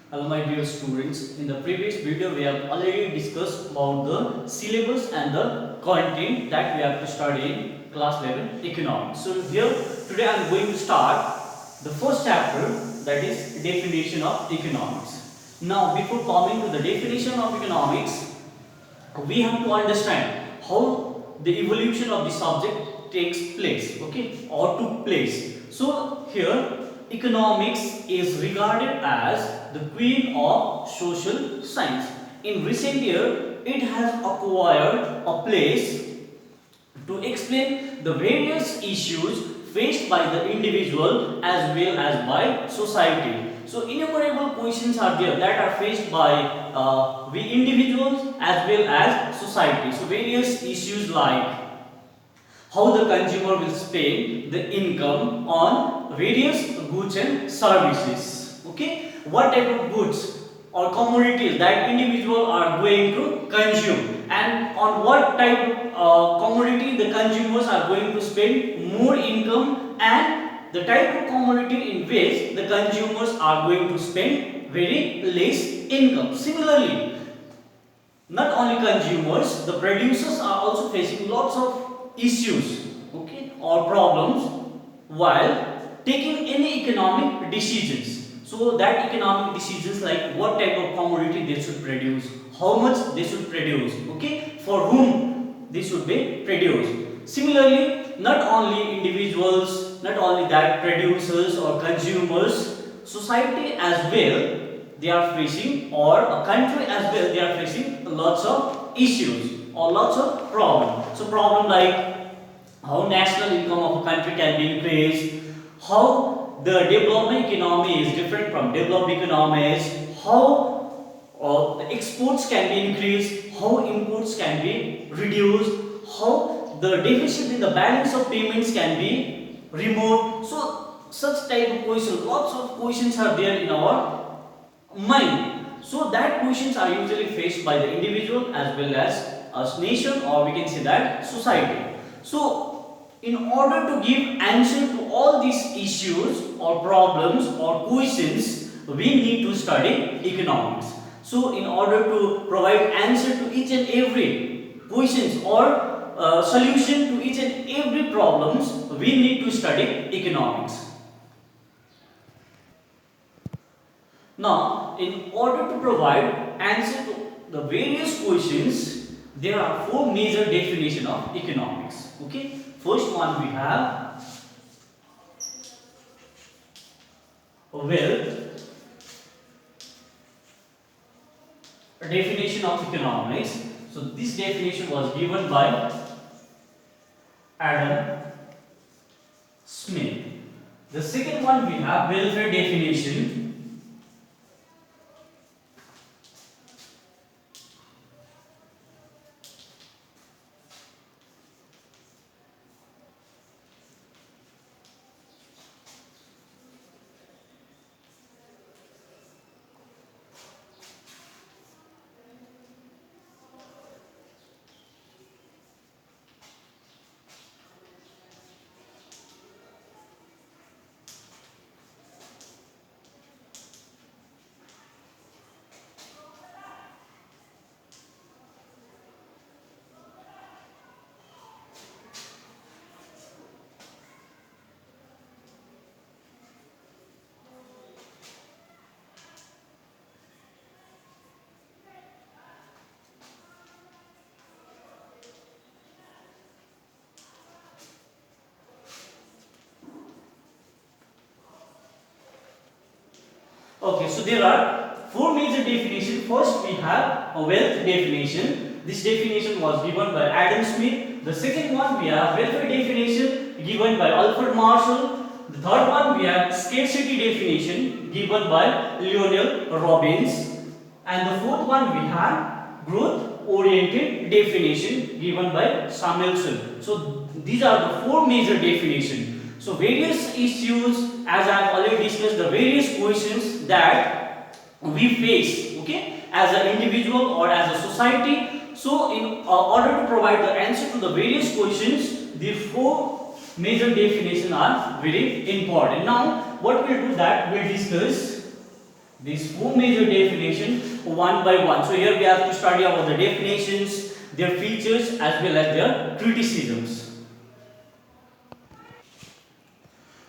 Hello my dear students, in the previous video we have already discussed about the syllabus and the content that we have to study in class 11 economics. So here today I am going to start the first chapter, that is definition of economics. Now before coming to the definition of economics, we have to understand how the evolution of the subject takes place, okay, or took place. So here economics is regarded as the queen of social science. In recent year it has acquired a place to explain the various issues faced by the individual as well as by society. So innumerable questions are there that are faced by we individuals as well as society. So various issues like how the consumer will spend the income on various goods and services. Okay, what type of goods or commodities that individual are going to consume, and on what type of commodity the consumers are going to spend more income, and the type of commodity in which the consumers are going to spend very less income. Similarly, not only consumers, the producers are also facing lots of issues, okay, or problems while taking any economic decisions. So that economic decisions like what type of commodity they should produce, how much they should produce, okay, for whom they should be produced. Similarly, not only individuals, not only that producers or consumers, society as well they are facing, or a country as well they are facing lots of issues or lots of problems. So problem like how national income of a country can be increased, how the developing economy is different from developed economies, how the exports can be increased, how imports can be reduced, how the deficit in the balance of payments can be removed. So such type of questions, lots of questions are there in our mind. So that questions are usually faced by the individual as well as nation, or we can say that society. So in order to give answer to all these issues or problems or questions, we need to study economics. So in order to provide answer to each and every questions or solution to each and every problems, we need to study economics. Now, in order to provide answer to the various questions, there are four major definitions of economics. Okay, first one we have wealth. A definition of economics. So this definition was given by Adam Smith. The second one we have welfare definition. Okay, so there are four major definitions. First, we have a wealth definition. This definition was given by Adam Smith. The second one, we have welfare definition given by Alfred Marshall. The third one, we have scarcity definition given by Lionel Robbins. And the fourth one, we have growth oriented definition given by Samuelson. So these are the four major definitions. So various issues, as I have already discussed, the various questions that we face, okay, as an individual or as a society. So in order to provide the answer to the various questions, the four major definitions are very important. Now what we'll do that we'll discuss These four major definitions one by one. So here we have to study about the definitions, their features as well as their criticisms.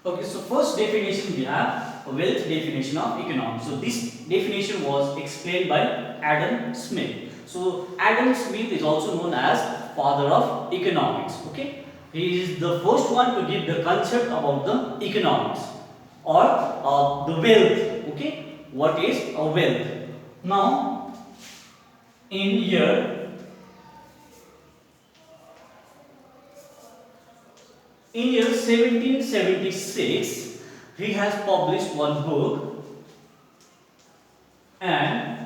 Okay, so first definition we have a wealth definition of economics. So this definition was explained by Adam Smith. So Adam Smith is also known as father of economics. Okay, he is the first one to give the concept about the economics or the wealth. Okay, what is a wealth? Now, in year 1776, he has published one book, and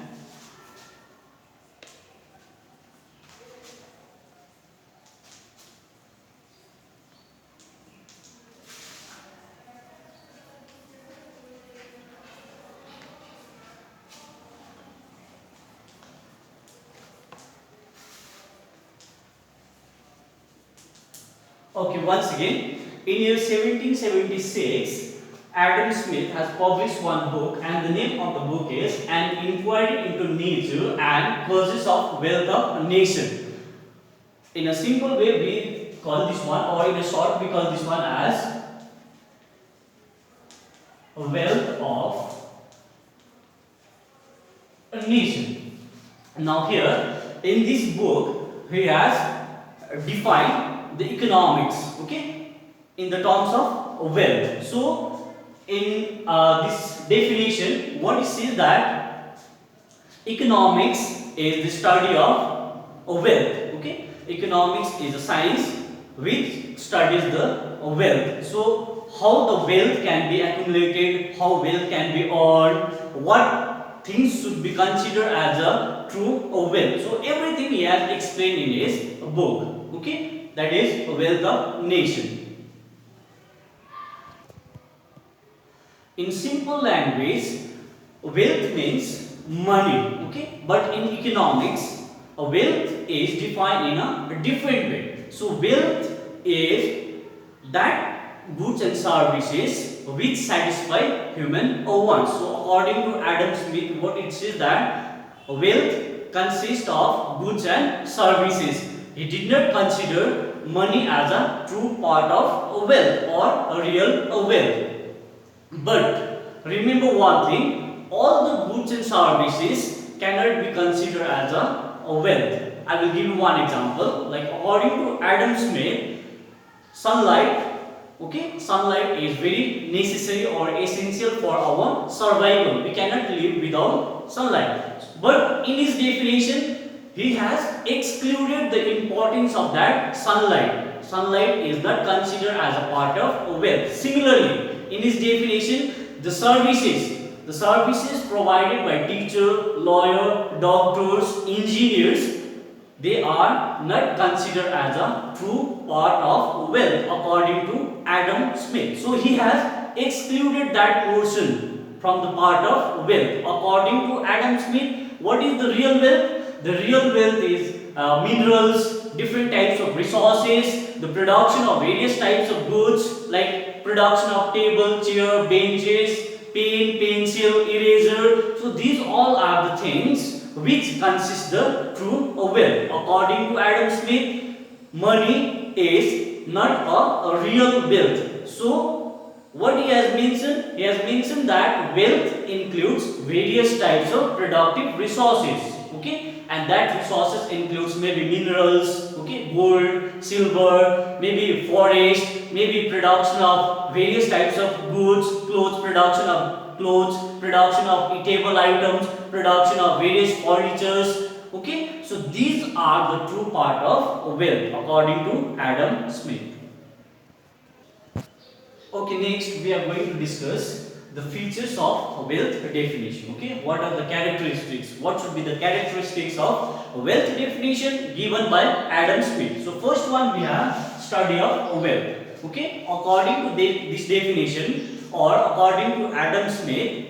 okay, once again, in year 1776, Adam Smith has published one book, and the name of the book is An Inquiry into Nature and Causes of Wealth of a Nation. In a simple way, we call this one, or in a short, we call this one as Wealth of a Nation. Now here, in this book, he has defined the economics, okay, in the terms of wealth. So in this definition, what it says that economics is the study of wealth. Okay, economics is a science which studies the wealth. So how the wealth can be accumulated, how wealth can be earned, what things should be considered as a true wealth. So everything he has explained in his book. Okay, that is wealth of nation. In simple language, wealth means money. Okay, but in economics, a wealth is defined in a different way. So wealth is that goods and services which satisfy human wants. So according to Adam Smith, what it says that wealth consists of goods and services. He did not consider money as a true part of wealth or a real wealth. But remember one thing, all the goods and services cannot be considered as a wealth. I will give you one example. Like according to Adam Smith, sunlight, okay, sunlight is very necessary or essential for our survival. We cannot live without sunlight. But in his definition, he has excluded the importance of that sunlight. Sunlight is not considered as a part of wealth. Similarly, in his definition, the services provided by teacher, lawyer, doctors, engineers, they are not considered as a true part of wealth according to Adam Smith. So he has excluded that portion from the part of wealth. According to Adam Smith, what is the real wealth? The real wealth is minerals, different types of resources, the production of various types of goods like production of table, chair, benches, pen, pencil, eraser. So these all are the things which consist the true wealth. According to Adam Smith, money is not a real wealth. So what he has mentioned? He has mentioned that wealth includes various types of productive resources. Okay, and that resources includes maybe minerals, okay, gold, silver, maybe forest, maybe production of various types of goods, production of eatable items, production of various furnitures. Okay, so these are the true part of wealth according to Adam Smith. Okay, next we are going to discuss the features of wealth definition. Okay, what are the characteristics? What should be the characteristics of wealth definition given by Adam Smith? So first one we have study of wealth. Okay, according to this definition or according to Adam Smith,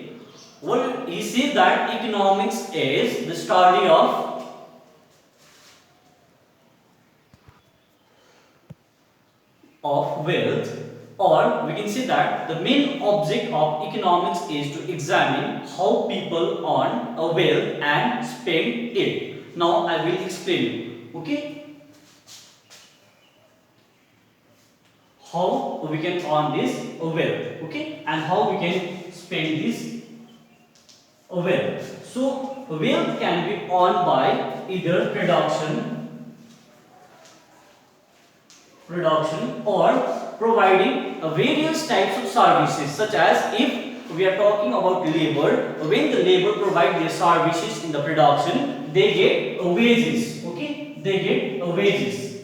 what he says that economics is the study of wealth, or we we can say that the main object of economics is to examine how people earn a wealth and spend it. Now I will explain you. Okay, how we can earn this wealth. Okay, and how we can spend this wealth. So wealth can be earned by either production or providing various types of services, such as if we are talking about labor, when the labor provide their services in the production, they get wages. Okay, they get wages.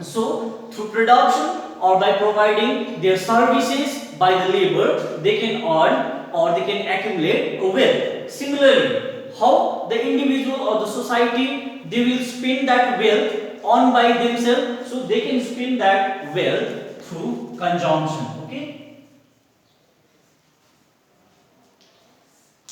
So through production or by providing their services by the labor, they can earn or they can accumulate wealth. Similarly, how the individual or the society, they will spend that wealth on by themselves, so they can spend that wealth through consumption. Okay,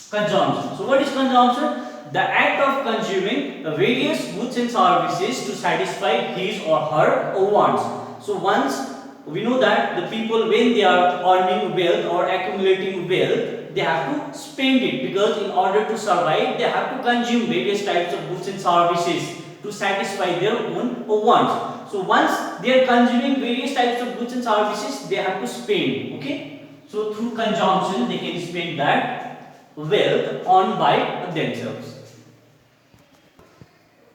consumption. So what is consumption? The act of consuming various goods and services to satisfy his or her wants. So once we know that the people, when they are earning wealth or accumulating wealth, they have to spend it, because in order to survive they have to consume various types of goods and services to satisfy their own wants. So once they are consuming various types of goods and services, they have to spend. Okay, so through consumption they can spend that wealth earned by themselves.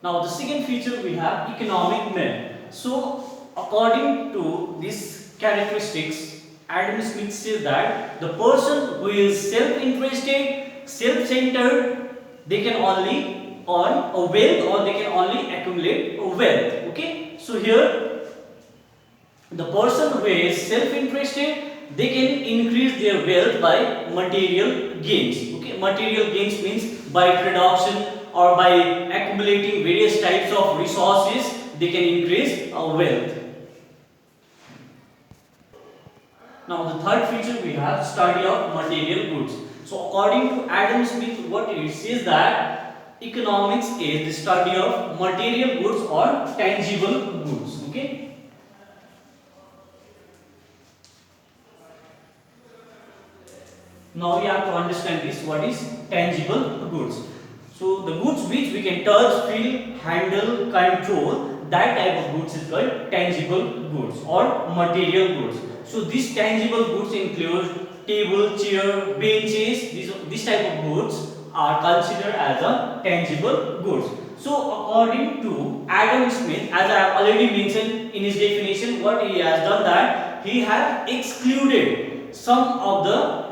Now the second feature we have economic myth. So according to these characteristics, Adam Smith says that the person who is self-interested, self-centered, they can only earn a wealth or they can only accumulate a wealth. Okay, so here the person who is self-interested, they can increase their wealth by material gains. Okay, material gains means by production or by accumulating various types of resources, they can increase wealth. Now the third feature we have study of material goods. So according to Adam Smith, what it says that economics is the study of material goods or tangible goods. Okay, now we have to understand this, what is tangible goods. So the goods which we can touch, feel, handle, control, that type of goods is called tangible goods or material goods. So these tangible goods include table, chair, benches. These type of goods are considered as a tangible goods. So according to Adam Smith, as I have already mentioned in his definition, what he has done that he has excluded some of the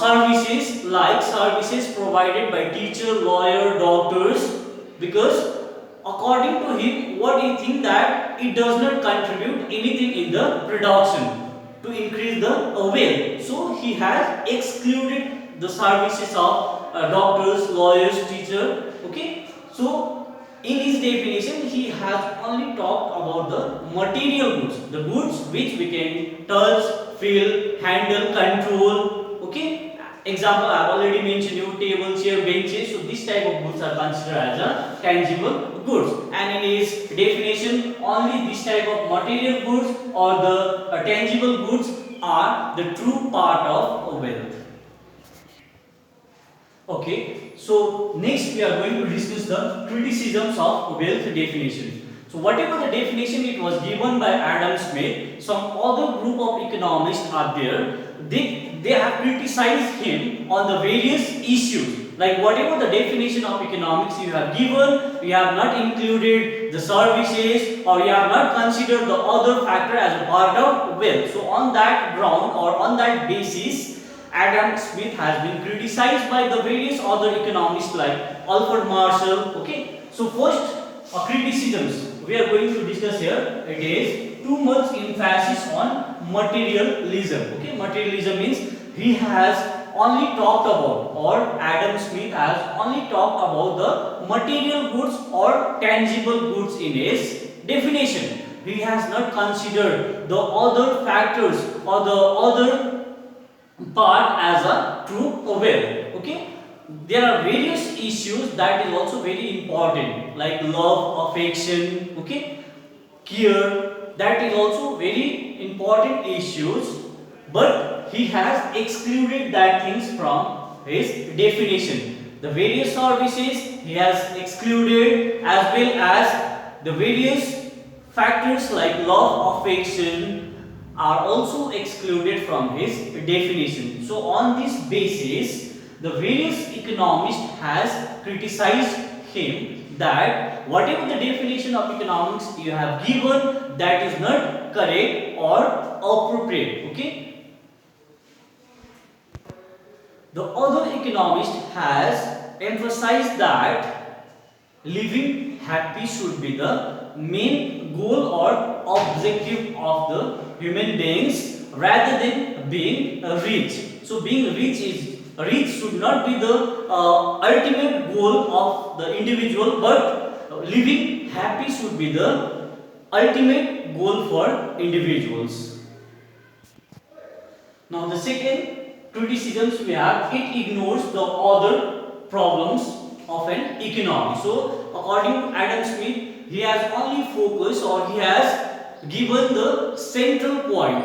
services, like services provided by teacher, lawyer, doctors, because according to him, what he thinks that it does not contribute anything in the production to increase the wealth. So he has excluded the services of doctors, lawyers, teacher. Okay, so in his definition he has only talked about the material goods, the goods which we can touch, feel, handle, control. Okay, example I have already mentioned you, table, chair, benches. So this type of goods are considered as a tangible goods, and in his definition only this type of material goods or the tangible goods are the true part of wealth. Okay, so next we are going to discuss the criticisms of wealth definition. So whatever the definition it was given by Adam Smith, some other group of economists are there. They have criticized him on the various issues. Like whatever the definition of economics you have given, you have not included the services or you have not considered the other factor as a part of wealth. So on that ground or on that basis, Adam Smith has been criticized by the various other economists like Alfred Marshall. Okay, so first criticisms we are going to discuss here. It is too much emphasis on materialism. Okay, materialism means he has only talked about, or Adam Smith has only talked about the material goods or tangible goods in his definition. He has not considered the other factors or the other part as a true wealth. Okay, there are various issues that is also very important, like love, affection, okay, care. That is also very important issues but he has excluded that things from his definition. The various services he has excluded, as well as the various factors like love, affection are also excluded from his definition. So on this basis, the various economists has criticized him that whatever the definition of economics you have given, that is not correct or appropriate. Okay. The other economist has emphasized that living happy should be the main goal or objective of the human beings rather than being rich. So being rich should not be the ultimate goal of the individual, but living happy should be the ultimate goal for individuals. Now the second criticisms we have, it ignores the other problems of an economy. So according to Adam Smith, he has only focused, or he has given the central point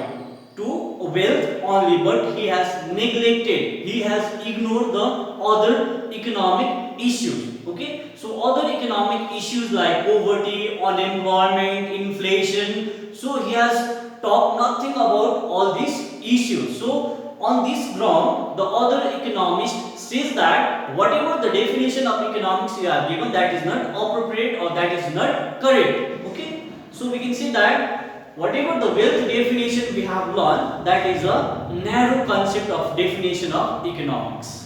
to wealth only, but he has neglected, he has ignored the other economic issues. Okay, so other economic issues like poverty, unemployment, inflation, so he has talked nothing about all these issues. So on this ground, the other economist says that whatever the definition of economics you have given, that is not appropriate or that is not correct. Okay, so we can say that whatever the wealth definition we have learned, that is a narrow concept of definition of economics.